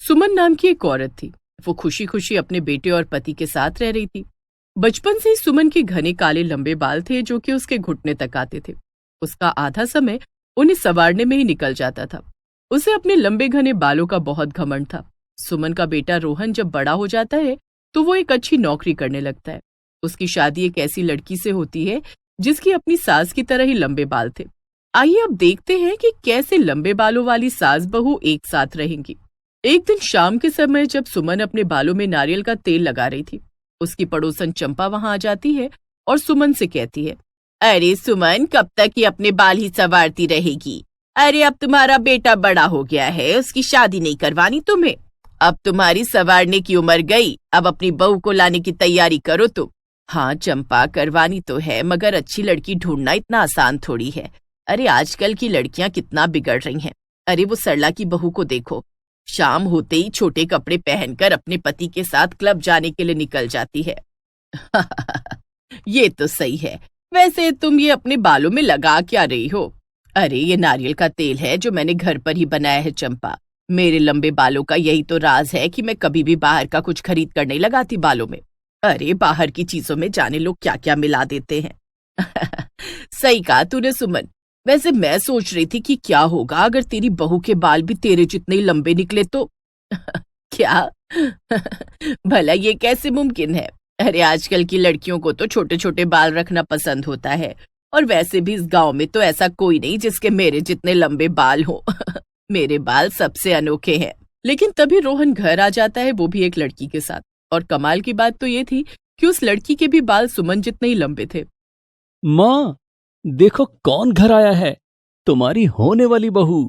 सुमन नाम की एक औरत थी। वो खुशी खुशी अपने बेटे और पति के साथ रह रही थी। बचपन से ही सुमन के घने काले लंबे बाल थे जो कि उसके घुटने तक आते थे। उसका आधा समय उन्हें संवारने में ही निकल जाता था। उसे अपने लंबे घने बालों का बहुत घमंड था। सुमन का बेटा रोहन जब बड़ा हो जाता है तो वो एक अच्छी नौकरी करने लगता है। उसकी शादी एक ऐसी लड़की से होती है जिसकी अपनी सास की तरह ही लंबे बाल थे। आइए अब देखते हैं कि कैसे लंबे बालों वाली सास बहू एक साथ रहेंगी। एक दिन शाम के समय जब सुमन अपने बालों में नारियल का तेल लगा रही थी, उसकी पड़ोसन चंपा वहां आ जाती है और सुमन से कहती है, अरे सुमन, कब तक ये अपने बाल ही संवारती रहेगी? अरे अब तुम्हारा बेटा बड़ा हो गया है, उसकी शादी नहीं करवानी तुम्हें। अब तुम्हारी संवारने की उम्र गई, अब अपनी बहू को लाने की तैयारी करो तुम। हाँ चंपा, करवानी तो है, मगर अच्छी लड़की ढूंढना इतना आसान थोड़ी है। अरे आजकल की लड़कियां कितना बिगड़ रही हैं। अरे वो सरला की बहू को देखो, शाम होते ही छोटे कपड़े पहनकर अपने पति के साथ क्लब जाने के लिए निकल जाती है। ये तो सही है। वैसे तुम ये अपने बालों में लगा क्या रही हो? अरे ये नारियल का तेल है जो मैंने घर पर ही बनाया है चंपा। मेरे लंबे बालों का यही तो राज है कि मैं कभी भी बाहर का कुछ खरीद कर नहीं लगाती बालों में। अरे बाहर की चीजों में जाने लोग क्या क्या मिला देते हैं। सही कहा तूने सुमन। वैसे मैं सोच रही थी कि क्या होगा अगर तेरी बहू के बाल भी तेरे जितने ही लंबे निकले तो। क्या? भला ये कैसे मुमकिन है? अरे आजकल की लड़कियों को तो छोटे छोटे बाल रखना पसंद होता है, और वैसे भी इस गांव में तो ऐसा कोई नहीं जिसके मेरे जितने लंबे बाल हो। मेरे बाल सबसे अनोखे हैं। लेकिन तभी रोहन घर आ जाता है, वो भी एक लड़की के साथ। और कमाल की बात तो ये थी कि उस लड़की के भी बाल सुमन जितने ही लंबे थे। माँ, देखो कौन घर आया है, तुम्हारी होने वाली बहू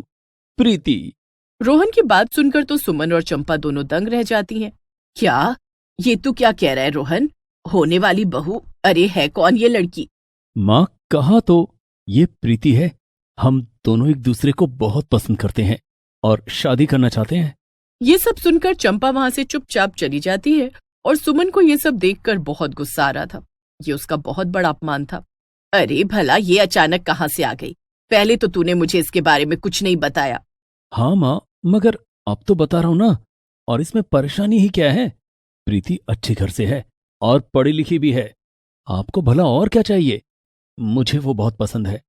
प्रीति। रोहन की बात सुनकर तो सुमन और चंपा दोनों दंग रह जाती हैं। क्या? ये तू क्या कह रहा है रोहन? होने वाली बहू? अरे है कौन ये लड़की? माँ, कहा तो ये प्रीति है। हम दोनों एक दूसरे को बहुत पसंद करते हैं और शादी करना चाहते हैं। ये सब सुनकर चंपा वहां से चुपचाप चली जाती है और सुमन को ये सब देखकर बहुत गुस्सा आ रहा था। ये उसका बहुत बड़ा अपमान था। अरे भला ये अचानक कहाँ से आ गई? पहले तो तूने मुझे इसके बारे में कुछ नहीं बताया। हाँ माँ, मगर अब तो बता रहा हूं ना, और इसमें परेशानी ही क्या है? प्रीति अच्छे घर से है और पढ़ी लिखी भी है। आपको भला और क्या चाहिए? मुझे वो बहुत पसंद है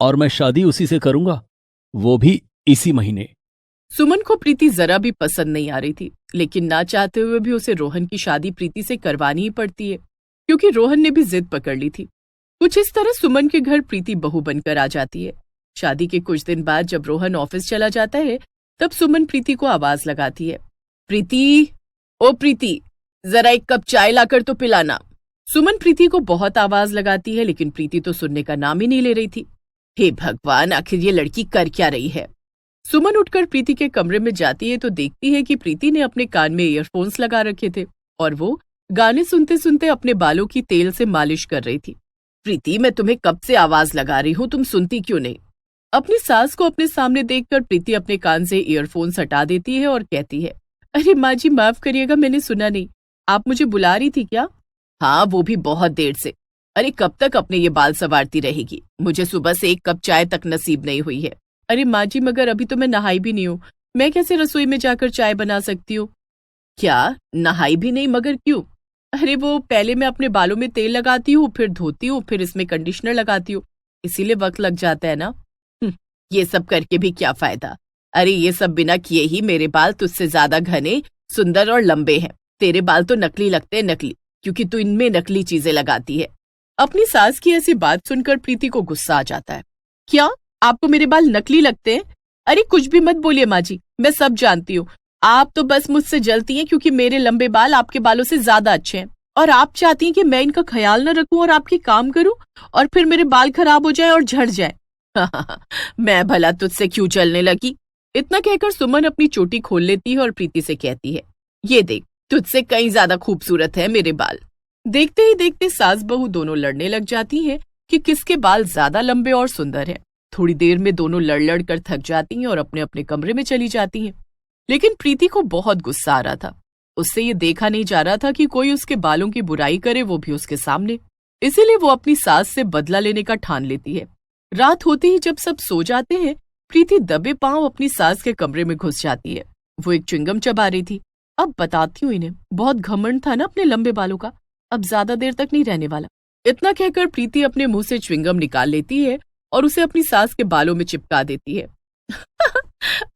और मैं शादी उसी से करूंगा, वो भी इसी महीने। सुमन को प्रीति जरा भी पसंद नहीं आ रही थी, लेकिन ना चाहते हुए भी उसे रोहन की शादी प्रीति से करवानी ही पड़ती है, क्योंकि रोहन ने भी जिद पकड़ ली थी। कुछ इस तरह सुमन के घर प्रीति बहू बनकर आ जाती है। शादी के कुछ दिन बाद जब रोहन ऑफिस चला जाता है, तब सुमन प्रीति को आवाज लगाती है, प्रीति, ओ प्रीति, जरा एक कप चाय लाकर तो पिलाना। सुमन प्रीति को बहुत आवाज लगाती है, लेकिन प्रीति तो सुनने का नाम ही नहीं ले रही थी। हे भगवान, आखिर ये लड़की कर क्या रही है? सुमन उठकर प्रीति के कमरे में जाती है तो देखती है कि प्रीति ने अपने कान में ईयरफोन्स लगा रखे थे और वो गाने सुनते सुनते अपने बालों की तेल से मालिश कर रही थी। प्रीति, मैं तुम्हें कब से आवाज लगा रही हूँ, तुम सुनती क्यों नहीं? अपनी सास को अपने सामने देखकर प्रीति अपने कान से ईयरफोन्स हटा देती है और कहती है, अरे माँ जी, माफ करिएगा, मैंने सुना नहीं। आप मुझे बुला रही थी क्या? हाँ, वो भी बहुत देर से। अरे कब तक अपने ये बाल संवारती रहेगी? मुझे सुबह से एक कप चाय तक नसीब नहीं हुई है। अरे माँ जी, मगर अभी तो मैं नहाई भी नहीं हूँ, मैं कैसे रसोई में जाकर चाय बना सकती हूँ? क्या, नहाई भी नहीं? मगर क्यों? अरे वो पहले मैं अपने बालों में तेल लगाती हूँ, फिर धोती हूँ, फिर इसमें कंडीशनर लगाती हूँ, इसीलिए वक्त लग जाता है ना। ये सब करके भी क्या फायदा? अरे ये सब बिना किए ही मेरे बाल तुझसे ज्यादा घने, सुंदर और लंबे हैं। तेरे बाल तो नकली लगते हैं, नकली, क्योंकि तू इनमें नकली चीजें लगाती है। अपनी सास की ऐसी बात सुनकर प्रीति को गुस्सा आ जाता है। क्या, आपको मेरे बाल नकली लगते हैं? अरे कुछ भी मत बोलिए माँ जी, मैं सब जानती हूँ। आप तो बस मुझसे जलती हैं क्योंकि मेरे लंबे बाल आपके बालों से ज्यादा अच्छे हैं, और आप चाहती हैं कि मैं इनका ख्याल न रखूं और आपके काम करूं, और फिर मेरे बाल खराब हो जाए और झड़ जाए। मैं भला तुझसे क्यों चलने लगी? इतना कहकर सुमन अपनी चोटी खोल लेती है और प्रीति से कहती है, ये देख, तुझसे कहीं ज्यादा खूबसूरत है मेरे बाल। देखते ही देखते सास बहू दोनों लड़ने लग जाती हैं कि किसके बाल ज्यादा लंबे और सुंदर हैं। थोड़ी देर में दोनों लड़ कर थक जाती हैं और अपने अपने कमरे में चली जाती हैं। लेकिन प्रीति को बहुत गुस्सा आ रहा था। उससे ये देखा नहीं जा रहा था कि कोई उसके बालों की बुराई करे, वो भी उसके सामने। इसीलिए वो अपनी सास से बदला लेने का ठान लेती है। रात होते ही जब सब सो जाते हैं, प्रीति दबे पांव अपनी सास के कमरे में घुस जाती है वो एक च्युइंगम चबा रही थी। अब बताती हूँ इन्हें, बहुत घमंड था ना अपने लंबे बालों का, अब ज्यादा देर तक नहीं रहने वाला। इतना कहकर प्रीति अपने मुंह से च्युइंगम निकाल लेती है और उसे अपनी सास के बालों में चिपका देती है।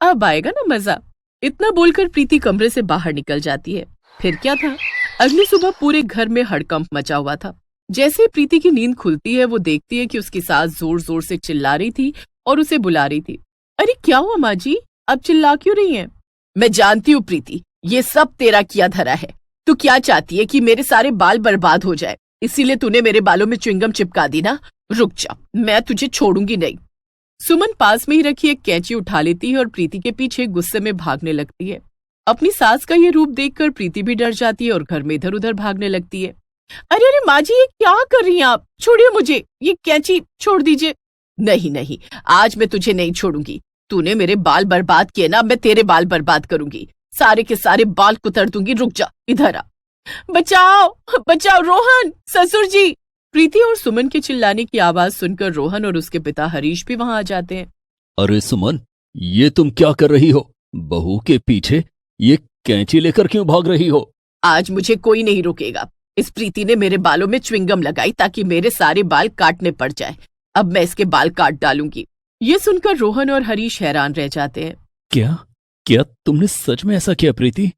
अब आएगा ना मजा। इतना बोलकर प्रीति कमरे से बाहर निकल जाती है। फिर क्या था, अगली सुबह पूरे घर में हड़कंप मचा हुआ था। जैसे ही प्रीति की नींद खुलती है, वो देखती है कि उसकी सास जोर जोर से चिल्ला रही थी और उसे बुला रही थी। अरे क्या हुआ माँ जी, अब चिल्ला क्यों रही हैं? मैं जानती हूँ प्रीति, ये सब तेरा किया धरा है। तू क्या चाहती है कि मेरे सारे बाल बर्बाद हो जाए, इसीलिए तूने मेरे बालों में च्युइंगम चिपका दी ना। रुक जा, मैं तुझे छोड़ूंगी नहीं। सुमन पास में ही रखी एक कैंची उठा लेती है और प्रीति के पीछे गुस्से में भागने लगती है। अपनी सास का ये रूप देखकर प्रीति भी डर जाती है और घर में इधर उधर भागने लगती है। अरे अरे माँ जी, ये क्या कर रही हैं आप? छोड़िए मुझे, ये कैंची छोड़ दीजिए। नहीं नहीं, आज मैं तुझे नहीं छोड़ूंगी। तूने मेरे बाल बर्बाद किए ना, मैं तेरे बाल बर्बाद करूंगी, सारे के सारे बाल कुतर दूंगी। रुक जा, इधर आ। बचाओ बचाओ, रोहन, ससुर जी। प्रीति और सुमन के चिल्लाने की आवाज सुनकर रोहन और उसके पिता हरीश भी वहां आ जाते हैं। अरे सुमन, ये तुम क्या कर रही हो? बहू के पीछे ये कैंची लेकर क्यों भाग रही हो? आज मुझे कोई नहीं रोकेगा। इस प्रीति ने मेरे बालों में च्युइंगम लगाई ताकि मेरे सारे बाल काटने पड़ जाए। अब मैं इसके बाल काट डालूंगी। ये सुनकर रोहन और हरीश हैरान रह जाते हैं। क्या क्या तुमने सच में ऐसा किया प्रीति?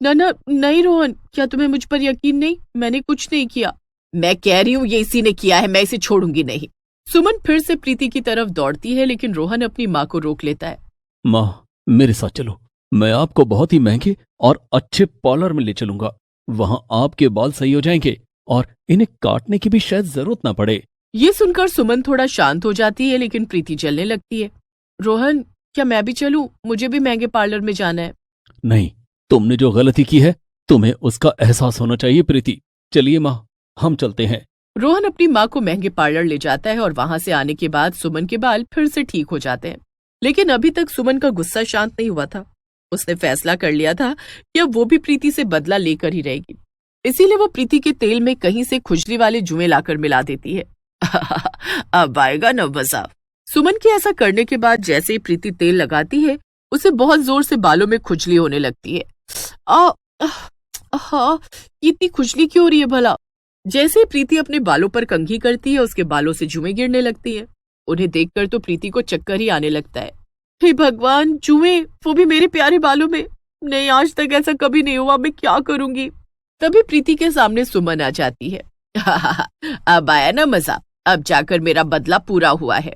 ना ना नहीं रोहन, क्या तुम्हें मुझ पर यकीन नहीं? मैंने कुछ नहीं किया। मैं कह रही हूँ ये इसी ने किया है, मैं इसे छोड़ूंगी नहीं। सुमन फिर से प्रीति की तरफ दौड़ती है, लेकिन रोहन अपनी माँ को रोक लेता है। माँ, मेरे साथ चलो, मैं आपको बहुत ही महंगे और अच्छे पार्लर में ले चलूंगा। वहां आपके बाल सही हो जाएंगे और इन्हें काटने की भी शायद जरूरत ना पड़े। ये सुनकर सुमन थोड़ा शांत हो जाती है, लेकिन प्रीति जलने लगती है। रोहन, क्या मैं भी चलूं? मुझे भी महंगे पार्लर में जाना है। नहीं, तुमने जो गलती की है तुम्हें उसका एहसास होना चाहिए प्रीति। चलिए माँ, हम चलते हैं। रोहन अपनी माँ को महंगे पार्लर ले जाता है और वहां से आने के बाद सुमन के बाल फिर से ठीक हो जाते हैं। लेकिन अभी तक सुमन का गुस्सा शांत नहीं हुआ था। उसने फैसला कर लिया था कि अब वो भी प्रीति से बदला लेकर ही रहेगी। इसीलिए वो प्रीति के तेल में कहीं से खुजली वाले जुएं लाकर मिला देती है। अब आएगा न मजा। सुमन के ऐसा करने के बाद जैसे ही प्रीति तेल लगाती है, उसे बहुत जोर से बालों में खुजली होने लगती है। ये इतनी खुजली क्यों हो रही है भला? जैसे ही प्रीति अपने बालों पर कंघी करती है, उसके बालों से जुएं गिरने लगती है। उन्हें देखकर तो प्रीति को चक्कर ही आने लगता है। हे भगवान, जुएं, वो भी मेरे प्यारे बालों में। नहीं, आज तक ऐसा कभी नहीं हुआ, मैं क्या करूंगी? तभी प्रीति के सामने सुमन आ जाती है। अब आया ना मजा, अब जाकर मेरा बदला पूरा हुआ है।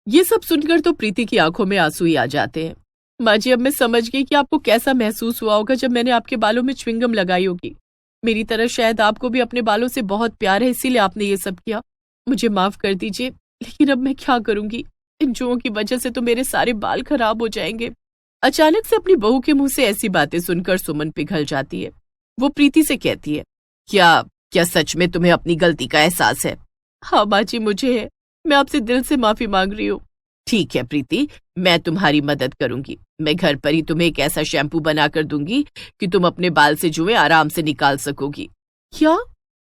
ये सब सुनकर तो प्रीति की आंखों में आंसू ही आ जाते हैं। माँ जी, अब मैं समझ गई कि आपको कैसा महसूस हुआ होगा जब मैंने आपके बालों में च्युइंगम लगाई होगी। मेरी तरह शायद आपको भी अपने बालों से बहुत प्यार है, इसीलिए आपने ये सब किया। मुझे माफ कर दीजिए, लेकिन अब मैं क्या करूंगी? इन जुओं की वजह से तो मेरे सारे बाल खराब हो जाएंगे। अचानक से अपनी बहू के मुंह से ऐसी बातें सुनकर सुमन पिघल जाती है। वो प्रीति से कहती है, क्या क्या सच में तुम्हें अपनी गलती का एहसास है? हाँ माँ जी, मुझे है। मैं आपसे दिल से माफी मांग रही हूँ। ठीक है प्रीति, मैं तुम्हारी मदद करूंगी। मैं घर पर ही तुम्हें एक ऐसा शैम्पू बनाकर दूंगी कि तुम अपने बाल से जुएं आराम से निकाल सकोगी। क्या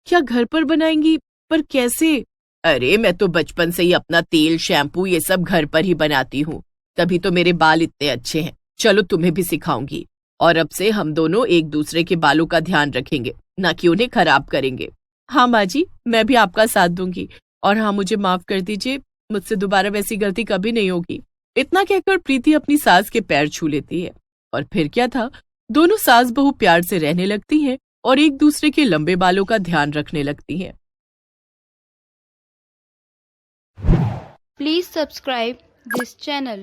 क्या घर पर बनाएंगी? पर कैसे? अरे मैं तो बचपन से ही अपना तेल, शैम्पू ये सब घर पर ही बनाती हूँ, तभी तो मेरे बाल इतने अच्छे हैं। चलो तुम्हें भी सिखाऊंगी, और अब से हम दोनों एक दूसरे के बालों का ध्यान रखेंगे, ना कि उन्हें खराब करेंगे। हाँ माँ जी, मैं भी आपका साथ दूंगी। और हाँ, मुझे माफ कर दीजिए, मुझसे दोबारा वैसी गलती कभी नहीं होगी। इतना कहकर प्रीति अपनी सास के पैर छू लेती है। और फिर क्या था, दोनों सास बहू प्यार से रहने लगती हैं और एक दूसरे के लंबे बालों का ध्यान रखने लगती हैं। Please subscribe this channel.